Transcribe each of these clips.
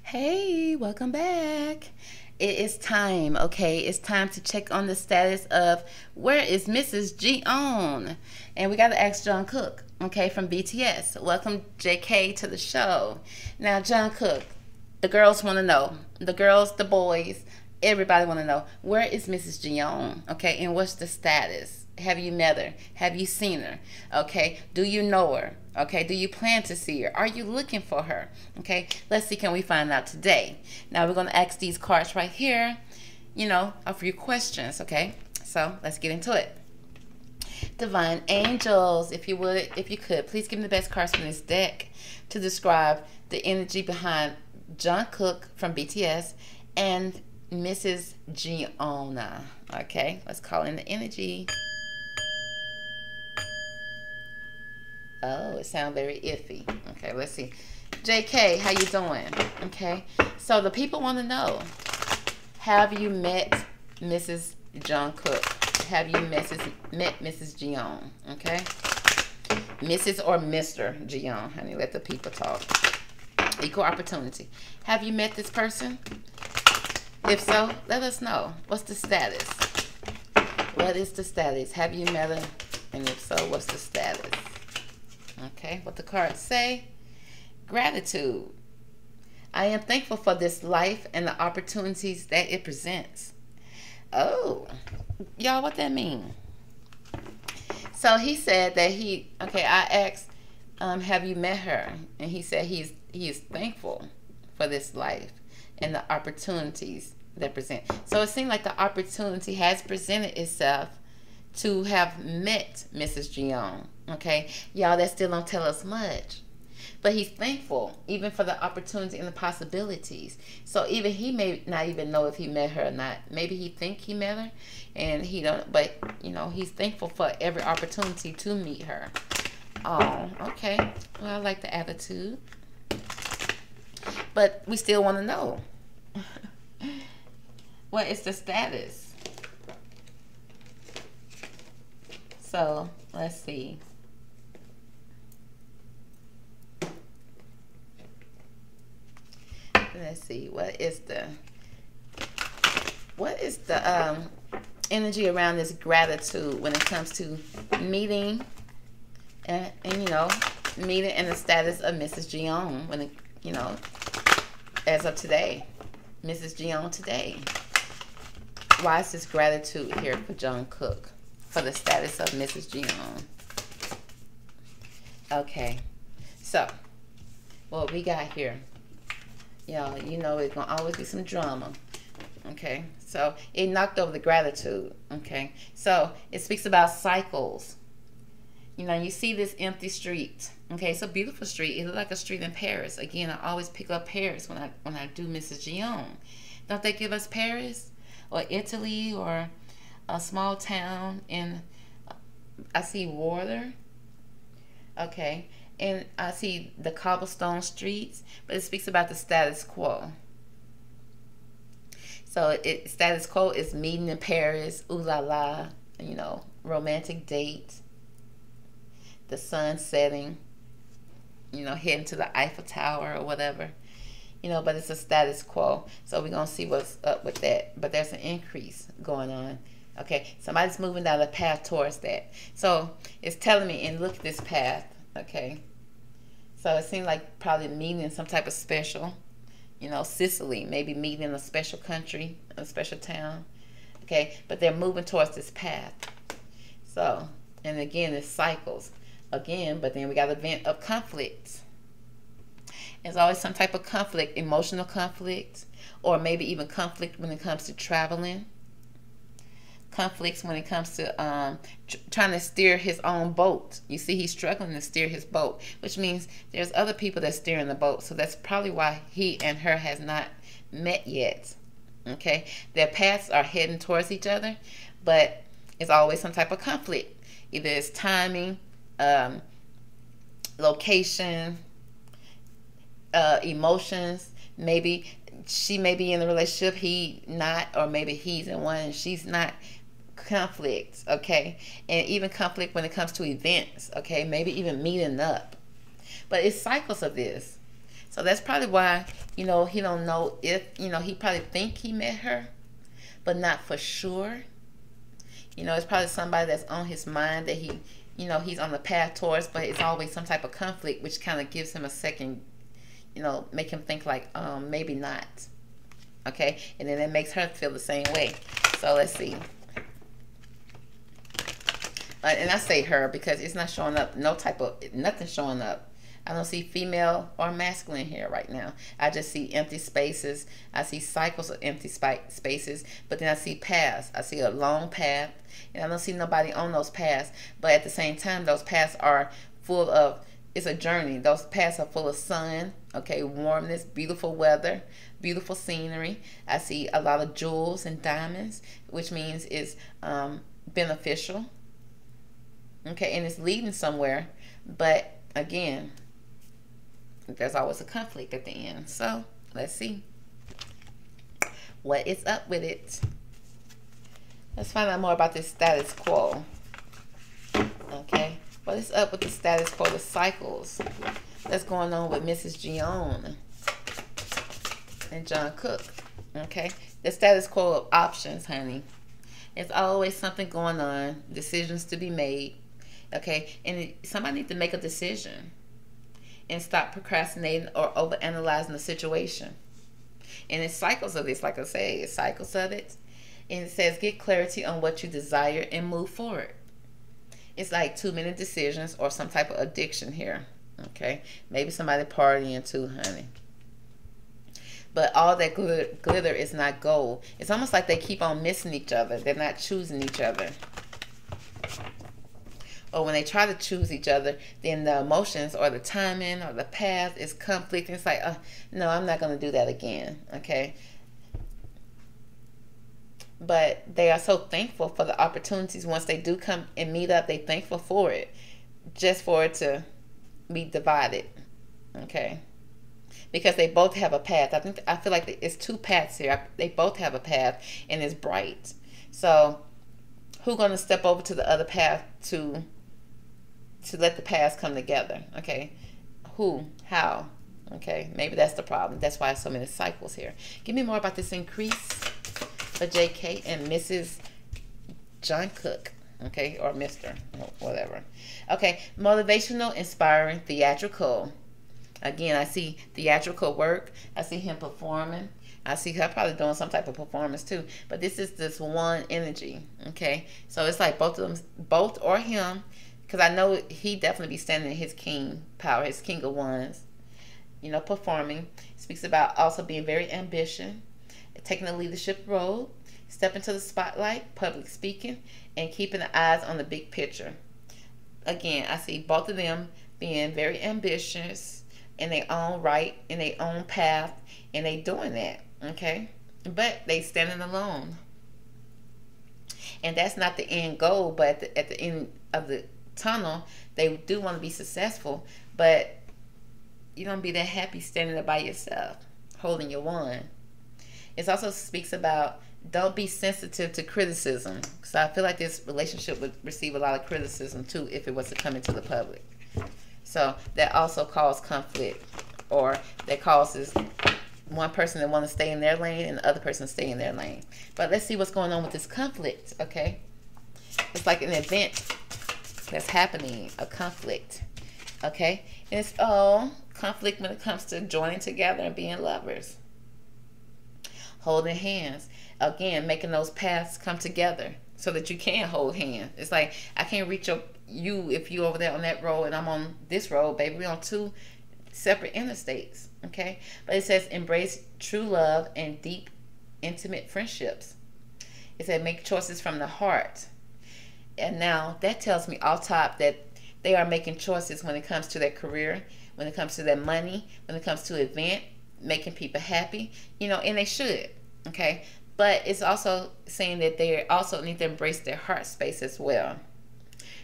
Hey, welcome back. It is time, okay? It's time to check on the status of where is Mrs. Jeon? And we got to ask Jungkook, okay, from BTS. Welcome, JK, to the show. Now, Jungkook, the girls want to know. The girls, the boys, everybody want to know. Where is Mrs. Jeon? Okay, and what's the status? Have you met her? Have you seen her? Okay, do you know her? Okay, do you plan to see her? Are you looking for her? Okay, let's see, can we find out today? Now we're going to ask these cards right here, a few questions, okay? So let's get into it. Divine angels, if you could, please give me the best cards from this deck to describe the energy behind Jungkook from BTS and Mrs. Jeon. Okay, let's call in the energy. Oh, it sounds very iffy. Okay, let's see. JK, how you doing? Okay, so the people want to know, have you met Mrs. Jungkook? Have you met Mrs. Jeon? Okay, Mrs. or Mr. Jeon, honey, let the people talk. Equal opportunity. Have you met this person? If so, let us know. What's the status? What is the status? Have you met her? And if so, what's the status? Okay, what the cards say? Gratitude. I am thankful for this life and the opportunities that it presents. Oh, y'all, what that mean? So he said that I asked, have you met her? And he said he is thankful for this life and the opportunities that present. So it seemed like the opportunity has presented itself to have met Mrs. Jeon. Okay, y'all, that still don't tell us much, but he's thankful even for the opportunity and the possibilities. So even he may not even know if he met her or not. Maybe he think he met her and he don't, but he's thankful for every opportunity to meet her. Oh, okay, well, I like the attitude, but we still want to know what is the status. So let's see. Let's see, what is the energy around this gratitude when it comes to meeting and meeting and the status of Mrs. Jeon when as of today, Mrs. Jeon today. Why is this gratitude here for Jungkook for the status of Mrs. Jeon? Okay, so what we got here, y'all, it's gonna always be some drama. Okay, so it knocked over the gratitude. Okay, so it speaks about cycles. You see this empty street. Okay, it's a beautiful street. It looks like a street in Paris. Again, I always pick up Paris when I do Mrs. Jeon. Don't they give us Paris or Italy or a small town in? I see water. Okay, and I see the cobblestone streets, but it speaks about the status quo. So status quo is meeting in Paris, ooh la la, romantic date, the sun setting, heading to the Eiffel Tower or whatever, but it's a status quo. So we're going to see what's up with that. But there's an increase going on. Okay, somebody's moving down the path towards that. So it's telling me, and look at this path, okay? So it seems like probably meeting in some type of special, Sicily, maybe meeting in a special country, a special town, okay? But they're moving towards this path. So, and again, it cycles again, but then we got an event of conflict. There's always some type of conflict, emotional conflict, or maybe even conflict when it comes to traveling. Conflicts when it comes to trying to steer his own boat. You see, he's struggling to steer his boat, which means there's other people that's steering the boat. So that's probably why he and her has not met yet. Okay, their paths are heading towards each other, but it's always some type of conflict. Either it's timing, location, emotions. Maybe she may be in the relationship, he not, or maybe he's in one and she's not. Conflicts, okay, and even conflict when it comes to events, okay, maybe even meeting up. But it's cycles of this. So that's probably why, you know, he don't know if, you know, he probably think he met her, but not for sure. You know, it's probably somebody that's on his mind that he, you know, he's on the path towards, but it's always some type of conflict, which kind of gives him a second, you know, make him think like, maybe not. Okay, and then it makes her feel the same way. So let's see. And I say her because it's not showing up, no type of, nothing showing up. I don't see female or masculine here right now. I just see empty spaces. I see cycles of empty spaces, but then I see paths. I see a long path, and I don't see nobody on those paths. But at the same time, those paths are full of, it's a journey. Those paths are full of sun, okay, warmness, beautiful weather, beautiful scenery. I see a lot of jewels and diamonds, which means it's beneficial. Okay, and it's leading somewhere, but again, there's always a conflict at the end. So let's see what is up with it. Let's find out more about this status quo. Okay, what is up with the status quo, the cycles that's going on with Mrs. Jeon and Jungkook? Okay, the status quo of options, honey. There's always something going on, decisions to be made. Okay, and somebody needs to make a decision and stop procrastinating or overanalyzing the situation. And it's cycles of this, like I say, it's cycles of it. And it says, get clarity on what you desire and move forward. It's like too many decisions or some type of addiction here. Okay, maybe somebody partying too, honey. But all that glitter is not gold. It's almost like they keep on missing each other. They're not choosing each other. Or when they try to choose each other, then the emotions or the timing or the path is conflicting. It's like, no, I'm not going to do that again. Okay. But they are so thankful for the opportunities. Once they do come and meet up, they're thankful for it. Just for it to be divided. Okay. Because they both have a path. I feel like it's two paths here. They both have a path and it's bright. So who's going to step over to the other path to let the paths come together? Okay, who, how? Okay, maybe that's the problem. That's why so many cycles here. Give me more about this increase for JK and Mrs. Jungkook. Okay, or Mr. whatever. Okay, motivational, inspiring, theatrical. Again, I see theatrical work. I see him performing. I see her probably doing some type of performance too. But this is this one energy. Okay, so it's like both of them, both or him. Because I know he definitely be standing in his king power, his king of wands, you know, performing. Speaks about also being very ambitious, taking a leadership role, stepping to the spotlight, public speaking, and keeping the eyes on the big picture. Again, I see both of them being very ambitious in their own right, in their own path, and they doing that, okay? But they standing alone. And that's not the end goal, but at the end of the tunnel, they do want to be successful, but you don't be that happy standing there by yourself holding your wand. It also speaks about don't be sensitive to criticism, so I feel like this relationship would receive a lot of criticism too if it was to come into the public. So that also causes conflict, or that causes one person to want to stay in their lane and the other person to stay in their lane. But let's see what's going on with this conflict. Okay, it's like an event that's happening, a conflict. Okay, and it's all conflict when it comes to joining together and being lovers, holding hands. Again, making those paths come together so that you can hold hands. It's like I can't reach you if you over there on that road and I'm on this road, baby. We're on two separate interstates. Okay, but it says embrace true love and deep, intimate friendships. It said make choices from the heart. And now that tells me off top that they are making choices when it comes to their career, when it comes to their money, when it comes to event, making people happy, you know, and they should, okay? But it's also saying that they also need to embrace their heart space as well,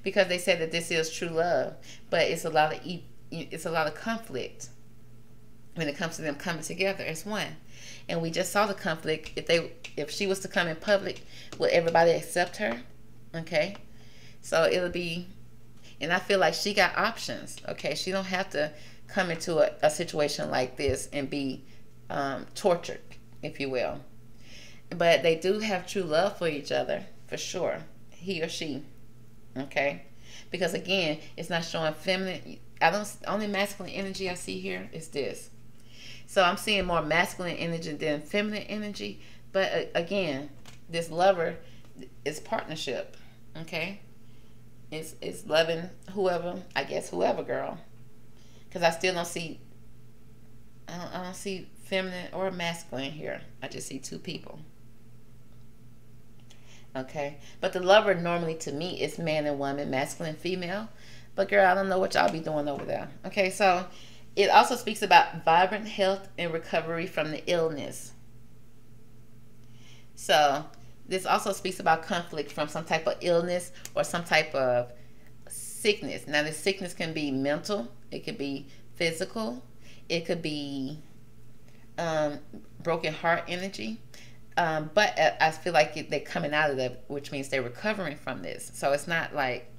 because they said that this is true love, but it's a lot of conflict when it comes to them coming together as one. And we just saw the conflict. If she was to come in public, would everybody accept her? Okay, so it'll be, and I feel like she got options. Okay, she don't have to come into a situation like this and be tortured, if you will. But they do have true love for each other, for sure, he or she. Okay, because again, it's not showing feminine. Only masculine energy I see here is this. So I'm seeing more masculine energy than feminine energy. But again, this lover is partnership. Okay, it's loving whoever, I guess whoever, girl. Because I still don't see. I don't see feminine or masculine here. I just see two people. Okay, but the lover normally to me is man and woman, masculine, female. But girl, I don't know what y'all be doing over there. Okay, so it also speaks about vibrant health and recovery from the illness. So this also speaks about conflict from some type of illness or some type of sickness. Now, this sickness can be mental, it could be physical, it could be broken heart energy. But I feel like they're coming out of that, which means they're recovering from this. So it's not like.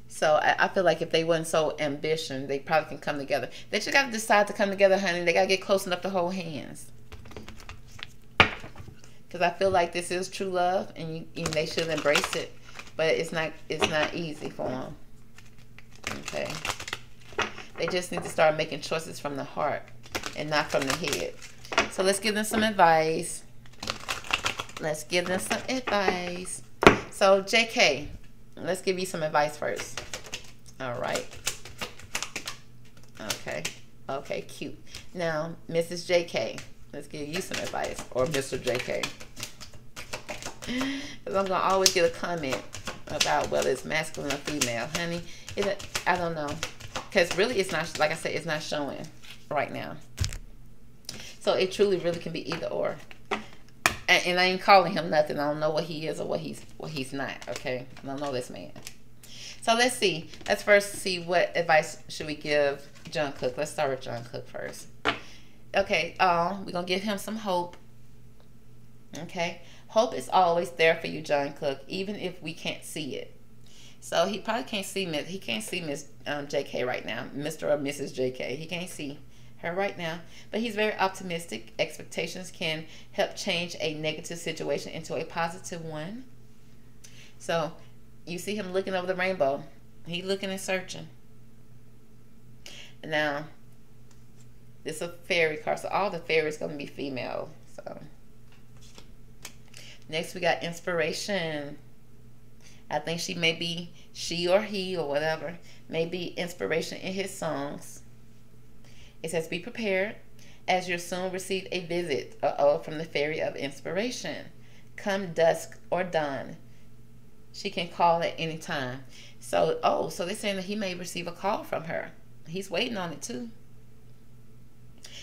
So I feel like if they weren't so ambitious, they probably can come together. They just got to decide to come together, honey. They got to get close enough to hold hands. Because I feel like this is true love, and they should embrace it. But it's not easy for them. Okay. They just need to start making choices from the heart and not from the head. So let's give them some advice. Let's give them some advice. So JK, let's give you some advice first. All right. Okay. Okay, cute. Now, Mrs. JK, let's give you some advice. Or Mr. JK. Because I'm going to always get a comment about whether it's masculine or female. Honey, I don't know. Because really it's not, like I said, it's not showing right now. So it truly really can be either or. And I ain't calling him nothing. I don't know what he is or what he's not. Okay, I don't know this man. So let's see. Let's first see what advice should we give Jungkook. Let's start with Jungkook first. Okay, we're gonna give him some hope. Okay, hope is always there for you, Jungkook, even if we can't see it. So he probably can't see Miss. He can't see Miss JK right now, Mr. or Mrs. JK. He can't see her right now, but he's very optimistic. Expectations can help change a negative situation into a positive one. So you see him looking over the rainbow. He's looking and searching. Now this is a fairy card, so all the fairies gonna be female. So next we got inspiration. I think she or he or whatever may be inspiration in his songs. It says, be prepared as you'll soon receive a visit from the fairy of inspiration. Come dusk or dawn. She can call at any time. So, so they're saying that he may receive a call from her. He's waiting on it too.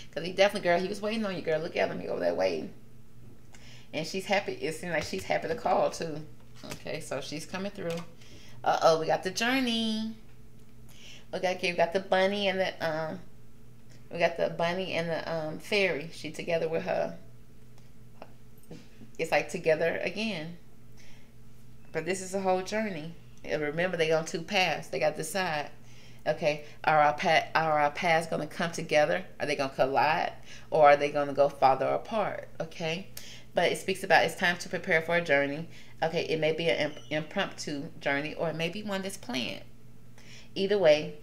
Because he definitely, girl, he was waiting on you, girl. Look at him, he over there waiting. And she's happy. It seems like she's happy to call too. Okay, so she's coming through. We got the journey. We got the bunny and the fairy. She together with her. It's like together again. But this is a whole journey. And remember, they on two paths. They got to decide. Okay, are our paths going to come together? Are they going to collide? Or are they going to go farther apart? Okay, but it speaks about it's time to prepare for a journey. Okay, it may be an impromptu journey or it may be one that's planned. Either way,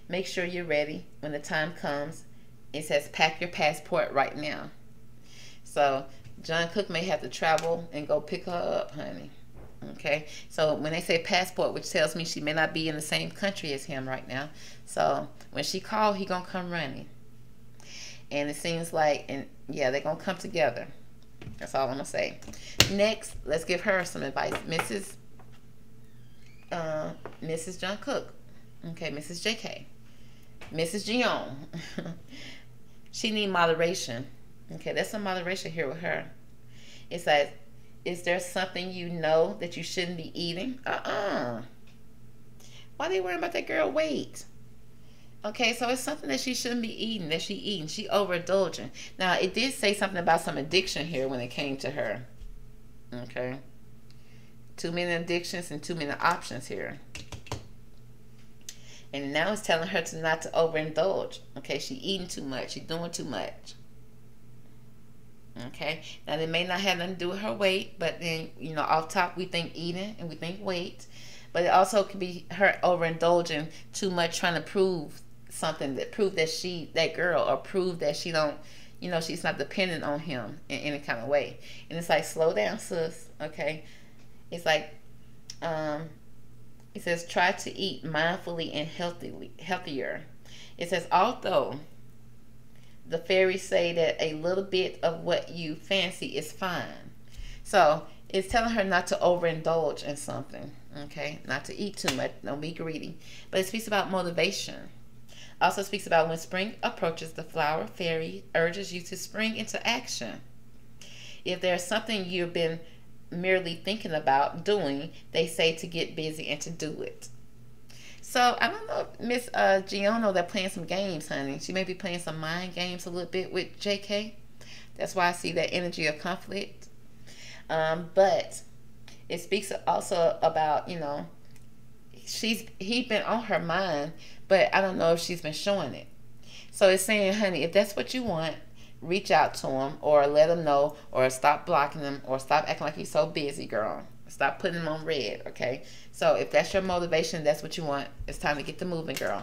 make sure you're ready when the time comes. It says pack your passport right now. So Jungkook may have to travel and go pick her up, honey. Okay, so when they say passport, which tells me she may not be in the same country as him right now. So when she called, he gonna come running. And it seems like, yeah, they're gonna come together. That's all I'm gonna say. Next, let's give her some advice, Mrs. Jungkook. Okay, Mrs. JK, Mrs. Jeon. She need moderation. Okay, there's some moderation here with her. It says, is there something you know that you shouldn't be eating? Why are they worrying about that girl weight? Okay, so it's something that she shouldn't be eating, that she eating. She overindulging. Now, it did say something about some addiction here when it came to her. Okay. Too many addictions and too many options here. And now it's telling her to not to overindulge. Okay, she eating too much. She doing too much. Okay, now they may not have nothing to do with her weight, but then, you know, off top we think eating and we think weight, but it also could be her overindulging too much, trying to prove something, that prove that she that girl, or prove that she don't, you know, she's not dependent on him in any kind of way. And it's like, slow down, sis. Okay, it's like, it says try to eat mindfully and healthier. It says, although the fairies say that a little bit of what you fancy is fine. So it's telling her not to overindulge in something. Okay, not to eat too much, don't be greedy. But it speaks about motivation. Also speaks about when spring approaches, the flower fairy urges you to spring into action. If there's something you've been merely thinking about doing, they say to get busy and to do it. So I don't know if Miss Jeon, they're playing some games, honey. She may be playing some mind games a little bit with JK. That's why I see that energy of conflict. But it speaks also about, you know, he's been on her mind, but I don't know if she's been showing it. So it's saying, honey, if that's what you want, reach out to him, or let him know, or stop blocking him, or stop acting like he's so busy, girl. Stop putting him on red, okay? So if that's your motivation, that's what you want, it's time to get to moving, girl.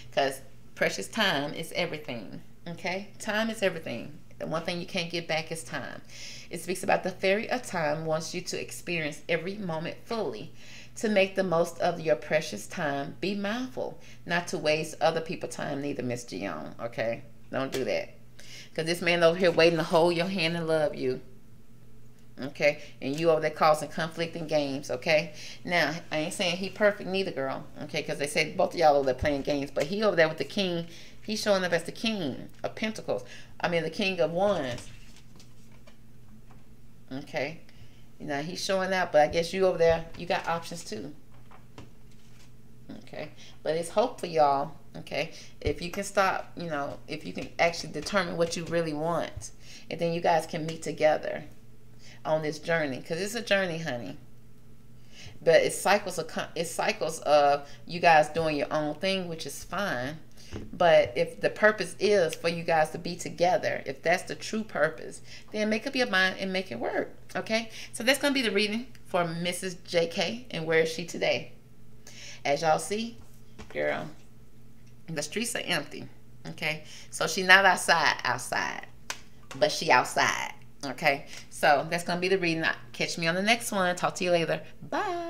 Because precious time is everything, okay? Time is everything. The one thing you can't get back is time. It speaks about the fairy of time wants you to experience every moment fully. To make the most of your precious time, be mindful not to waste other people's time neither, Miss Jeon, okay? Don't do that. Because this man over here waiting to hold your hand and love you. Okay? And you over there causing conflict and games, okay? Now, I ain't saying he perfect neither, girl. Okay? Because they say both of y'all over there playing games. But he over there with the king, he's showing up as the king of pentacles. I mean, the king of wands. Okay? Now, he's showing out, but I guess you over there, you got options too. Okay? But it's hope for y'all. Okay? If you can stop, you know, if you can actually determine what you really want, and then you guys can meet together on this journey, because it's a journey, honey. But it's cycles of you guys doing your own thing, which is fine. But if the purpose is for you guys to be together, if that's the true purpose, then make up your mind and make it work. Okay? So that's going to be the reading for Mrs. JK. And where is she today? As y'all see, girl, the streets are empty. Okay? So she's not outside, but she outside. Okay? So that's going to be the reading. Catch me on the next one. Talk to you later. Bye.